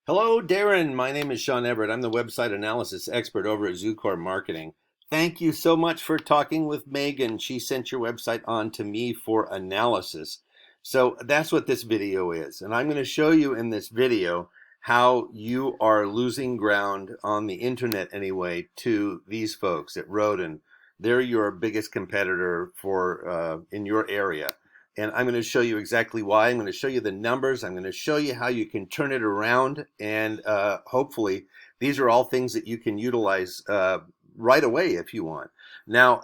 Hello, Darren. My name is Sean Everett. I'm the website analysis expert over at Zucore Marketing. Thank you so much for talking with Megan. She sent your website on to me for analysis. So that's what this video is. And I'm going to show you in this video how you are losing ground on the internet anyway to these folks at Roden. They're your biggest competitor for in your area. And I'm going to show you exactly why. I'm going to show you the numbers. I'm going to show you how you can turn it around. And hopefully, these are all things that you can utilize right away if you want. Now,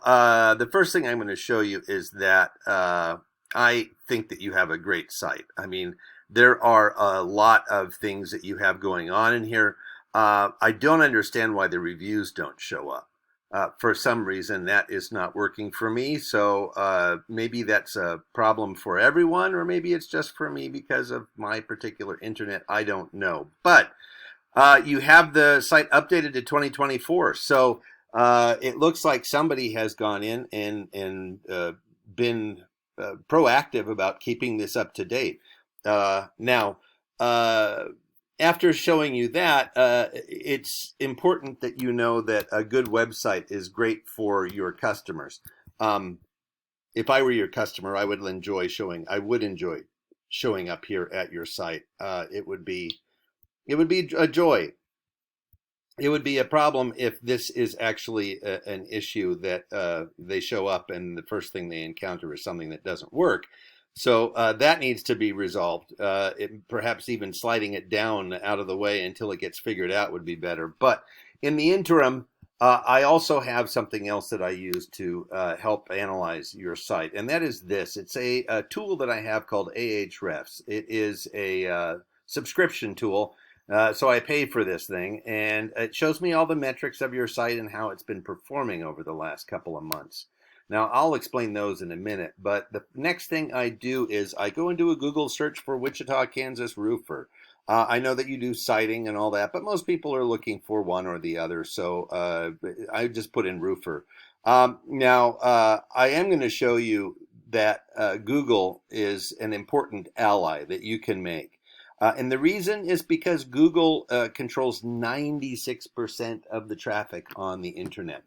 the first thing I'm going to show you is that I think that you have a great site. I mean, there are a lot of things that you have going on in here. I don't understand why the reviews don't show up. For some reason, that is not working for me. So maybe that's a problem for everyone, or maybe it's just for me because of my particular internet. I don't know. But you have the site updated to 2024. So it looks like somebody has gone in and been proactive about keeping this up to date. Now, after showing you that, it's important that you know that a good website is great for your customers. If I were your customer, I would enjoy showing up here at your site. It would be a joy. It would be a problem if this is actually an issue that they show up and the first thing they encounter is something that doesn't work. So that needs to be resolved. Perhaps even sliding it down out of the way until it gets figured out would be better. But in the interim, I also have something else that I use to help analyze your site, and that is this. It's a tool that I have called Ahrefs. It is a subscription tool, so I pay for this thing, and it shows me all the metrics of your site and how it's been performing over the last couple of months. Now, I'll explain those in a minute, but the next thing I do is I go and do a Google search for Wichita, Kansas roofer. I know that you do siding and all that, but most people are looking for one or the other, so I just put in roofer. Now, I am going to show you that Google is an important ally that you can make. And the reason is because Google controls 96% of the traffic on the internet.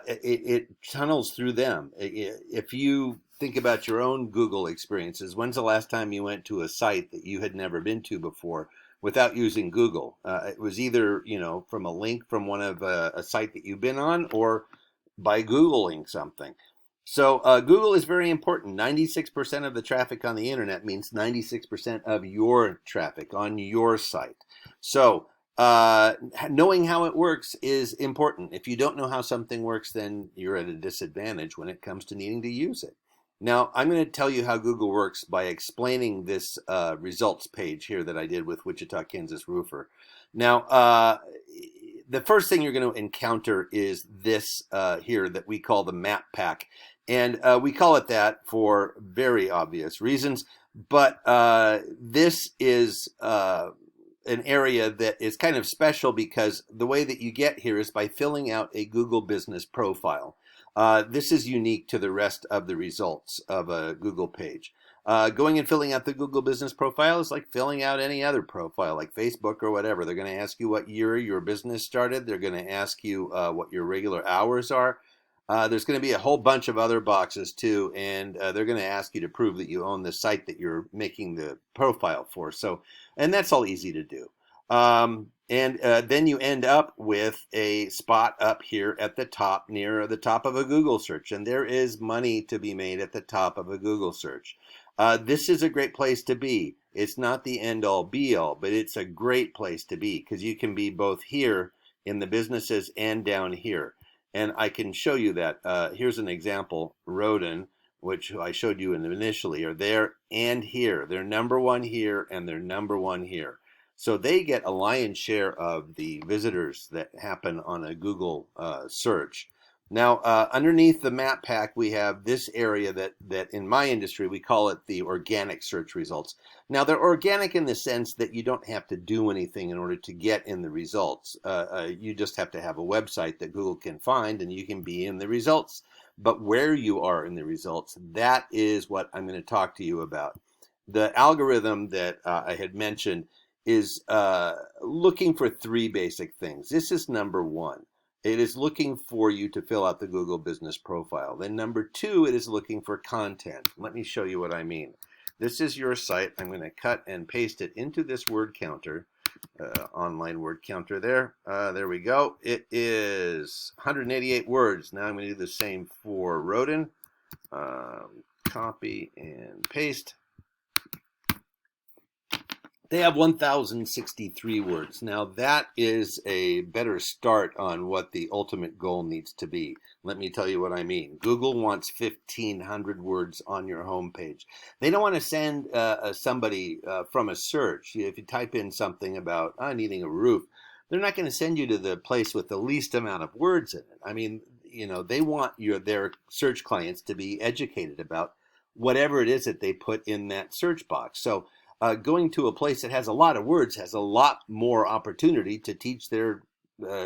It tunnels through them. If you think about your own Google experiences, when's the last time you went to a site that you had never been to before without using Google? It was either, from a link from one of a site that you've been on or by Googling something. So Google is very important. 96% of the traffic on the internet means 96% of your traffic on your site. So knowing how it works is important. If you don't know how something works, then you're at a disadvantage when it comes to needing to use it. Now, I'm going to tell you how Google works by explaining this results page here that I did with Wichita, Kansas roofer. Now, the first thing you're going to encounter is this here that we call the map pack. And we call it that for very obvious reasons. But this is an area that is kind of special because the way that you get here is by filling out a Google business profile. This is unique to the rest of the results of a Google page. Going and filling out the Google business profile is like filling out any other profile, like Facebook or whatever. They're going to ask you what year your business started. They're going to ask you what your regular hours are. There's going to be a whole bunch of other boxes too, and they're going to ask you to prove that you own the site that you're making the profile for. So, and that's all easy to do. And then you end up with a spot up here at the top, near the top of a Google search, and there is money to be made at the top of a Google search. This is a great place to be. It's not the end-all be-all, but it's a great place to be because you can be both here in the businesses and down here. And I can show you that. Here's an example. Roden, which I showed you initially, are there and here. They're number one here and they're number one here. So they get a lion's share of the visitors that happen on a Google search. Now, underneath the map pack, we have this area that in my industry, we call it the organic search results. Now, they're organic in the sense that you don't have to do anything in order to get in the results. You just have to have a website that Google can find and you can be in the results. But where you are in the results, that is what I'm going to talk to you about. The algorithm that I had mentioned is looking for three basic things. This is number one. It is looking for you to fill out the Google Business Profile. Then number two, it is looking for content. Let me show you what I mean. This is your site. I'm going to cut and paste it into this word counter, online word counter there. There we go. It is 188 words. Now I'm going to do the same for Roden. Copy and paste. They have 1,063 words. Now that is a better start on what the ultimate goal needs to be. Let me tell you what I mean. Google wants 1,500 words on your homepage. They don't want to send somebody from a search. If you type in something about needing a roof, they're not going to send you to the place with the least amount of words in it. I mean, they want their search clients to be educated about whatever it is that they put in that search box. So going to a place that has a lot of words has a lot more opportunity to teach their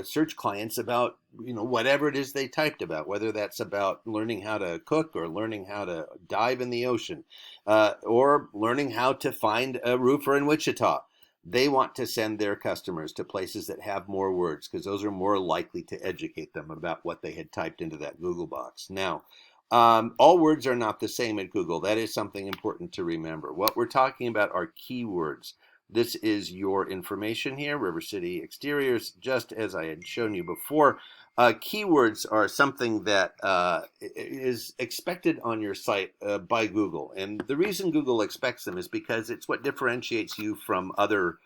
search clients about whatever it is they typed about, whether that's about learning how to cook or learning how to dive in the ocean or learning how to find a roofer in Wichita. They want to send their customers to places that have more words because those are more likely to educate them about what they had typed into that Google box. Now, all words are not the same at Google. That is something important to remember. What we're talking about are keywords. This is your information here, River City Exteriors, just as I had shown you before. Keywords are something that is expected on your site by Google. And the reason Google expects them is because it's what differentiates you from other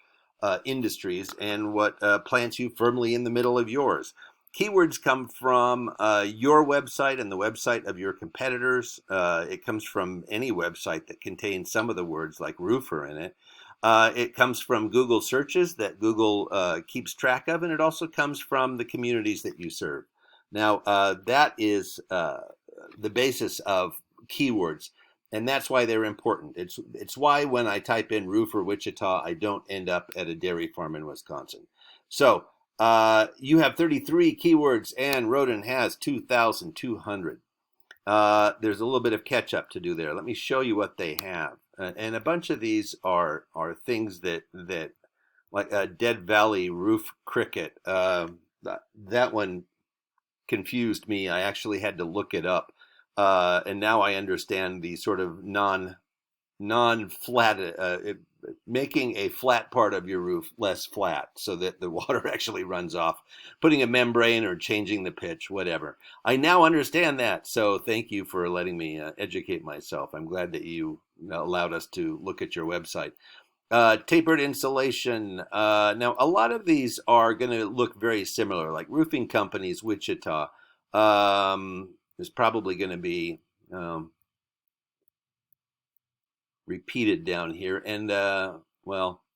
industries and what plants you firmly in the middle of yours. Keywords come from your website and the website of your competitors. It comes from any website that contains some of the words like roofer in it. It comes from Google searches that Google keeps track of, and it also comes from the communities that you serve. Now, that is the basis of keywords, and that's why they're important. It's why when I type in roofer Wichita, I don't end up at a dairy farm in Wisconsin. So, you have 33 keywords and Roden has 2,200. There's a little bit of catch up to do there. Let me show you what they have. And a bunch of these are things that like a Dead Valley roof cricket. That one confused me. I actually had to look it up. And now I understand the sort of non-flat, making a flat part of your roof less flat so that the water actually runs off, putting a membrane or changing the pitch, whatever. I now understand that. So thank you for letting me educate myself. I'm glad that you allowed us to look at your website. Tapered insulation. Now, a lot of these are going to look very similar, like roofing companies, Wichita. Is probably going to be repeated down here, and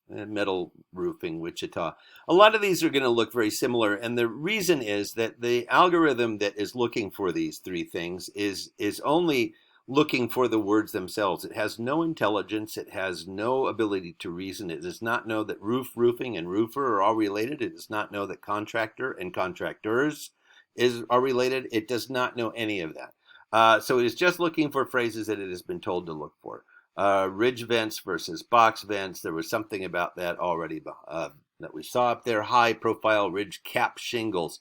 metal roofing Wichita. A lot of these are going to look very similar, and the reason is that the algorithm that is looking for these three things is only looking for the words themselves. It has no intelligence. It has no ability to reason. It does not know that roof, roofing, and roofer are all related. It does not know that contractor and contractors are related. It does not know any of that. So it is just looking for phrases that it has been told to look for. Ridge vents versus box vents. There was something about that already that we saw up there. High profile ridge cap shingles.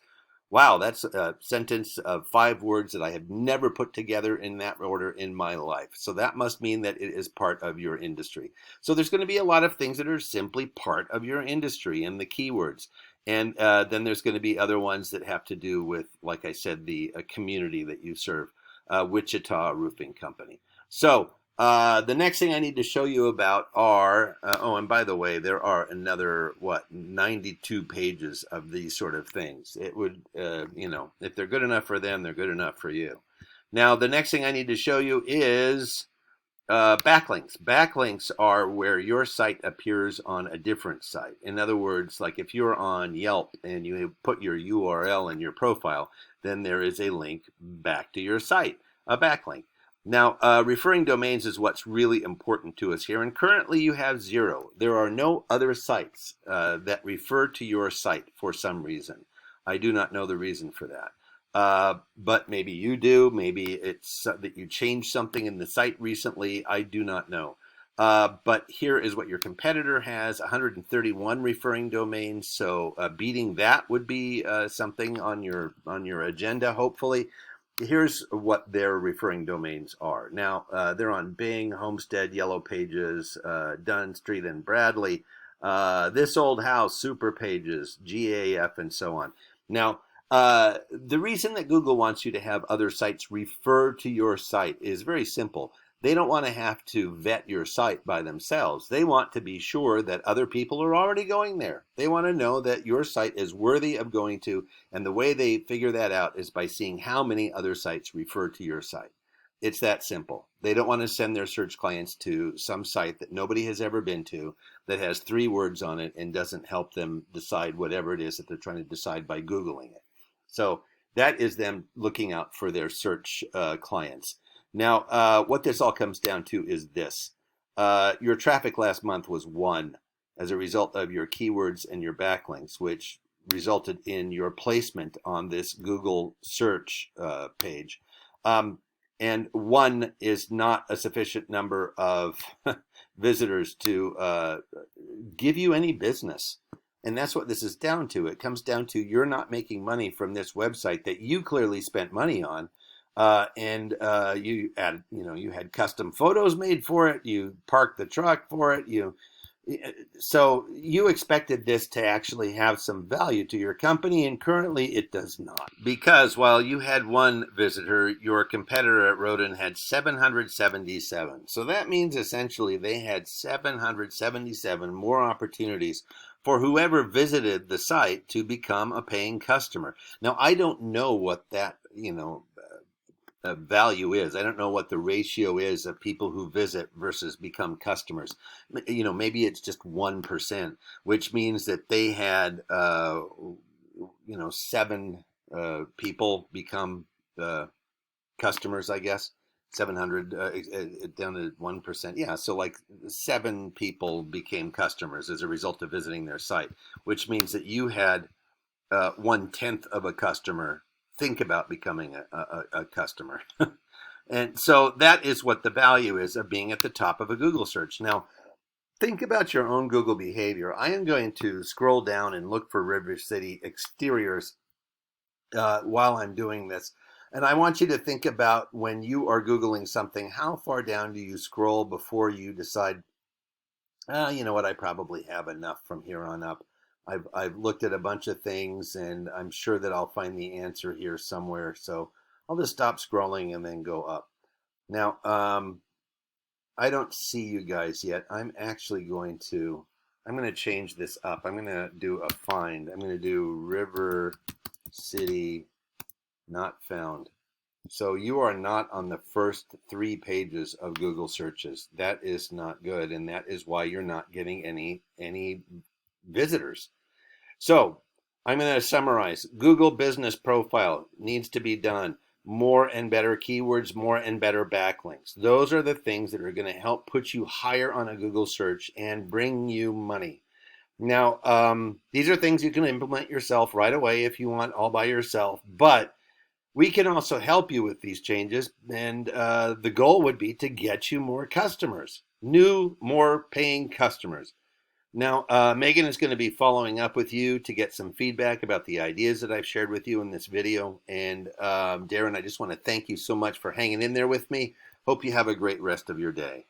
Wow, that's a sentence of 5 words that I have never put together in that order in my life. So that must mean that it is part of your industry. So there's going to be a lot of things that are simply part of your industry and the keywords. And then there's going to be other ones that have to do with, like I said, the community that you serve, Wichita Roofing Company. So the next thing I need to show you about are, and by the way, there are another, 92 pages of these sort of things. It would, if they're good enough for them, they're good enough for you. Now, the next thing I need to show you is backlinks. Backlinks are where your site appears on a different site. In other words, like if you're on Yelp and you put your URL in your profile, then there is a link back to your site, a backlink. Now, referring domains is what's really important to us here, and currently you have 0. There are no other sites that refer to your site for some reason. I do not know the reason for that, but maybe you do. Maybe it's that you changed something in the site recently. I do not know. But here is what your competitor has: 131 referring domains. So beating that would be something on your agenda, hopefully. Here's what their referring domains are. Now, they're on Bing, Homestead, Yellow Pages, Dunn Street and Bradley, This Old House, Super Pages, GAF, and so on. Now, the reason that Google wants you to have other sites refer to your site is very simple. They don't want to have to vet your site by themselves. They want to be sure that other people are already going there. They want to know that your site is worthy of going to, and the way they figure that out is by seeing how many other sites refer to your site. It's that simple. They don't want to send their search clients to some site that nobody has ever been to, that has 3 words on it and doesn't help them decide whatever it is that they're trying to decide by Googling it. So that is them looking out for their search clients. Now, what this all comes down to is this. Your traffic last month was 1 as a result of your keywords and your backlinks, which resulted in your placement on this Google search page. And 1 is not a sufficient number of visitors to give you any business. And that's what this is down to. It comes down to you're not making money from this website that you clearly spent money on. You had custom photos made for it. You parked the truck for it. So you expected this to actually have some value to your company, and currently it does not. Because while you had 1 visitor, your competitor at Rodin had 777. So that means essentially they had 777 more opportunities for whoever visited the site to become a paying customer. Now, I don't know what that, value is. I don't know what the ratio is of people who visit versus become customers. Maybe it's just 1%, which means that they had, 7 people become customers, I guess. 700 down to 1%. Yeah, so like 7 people became customers as a result of visiting their site, which means that you had 1/10 of a customer think about becoming a customer. And so that is what the value is of being at the top of a Google search. Now, think about your own Google behavior. I am going to scroll down and look for River City exteriors while I'm doing this. And I want you to think about when you are Googling something, how far down do you scroll before you decide, you know what, I probably have enough from here on up. I've looked at a bunch of things, and I'm sure that I'll find the answer here somewhere. So I'll just stop scrolling and then go up. Now, I don't see you guys yet. I'm going to change this up. I'm going to do a find. I'm going to do River City not found. So you are not on the first 3 pages of Google searches. That is not good, and that is why you're not getting any visitors. So I'm going to summarize. Google business profile needs to be done. More and better keywords, more and better backlinks. Those are the things that are going to help put you higher on a Google search and bring you money. Now, these are things you can implement yourself right away if you want, all by yourself. But we can also help you with these changes. And the goal would be to get you more customers, more paying customers. Now, Megan is going to be following up with you to get some feedback about the ideas that I've shared with you in this video. And Darren, I just want to thank you so much for hanging in there with me. Hope you have a great rest of your day.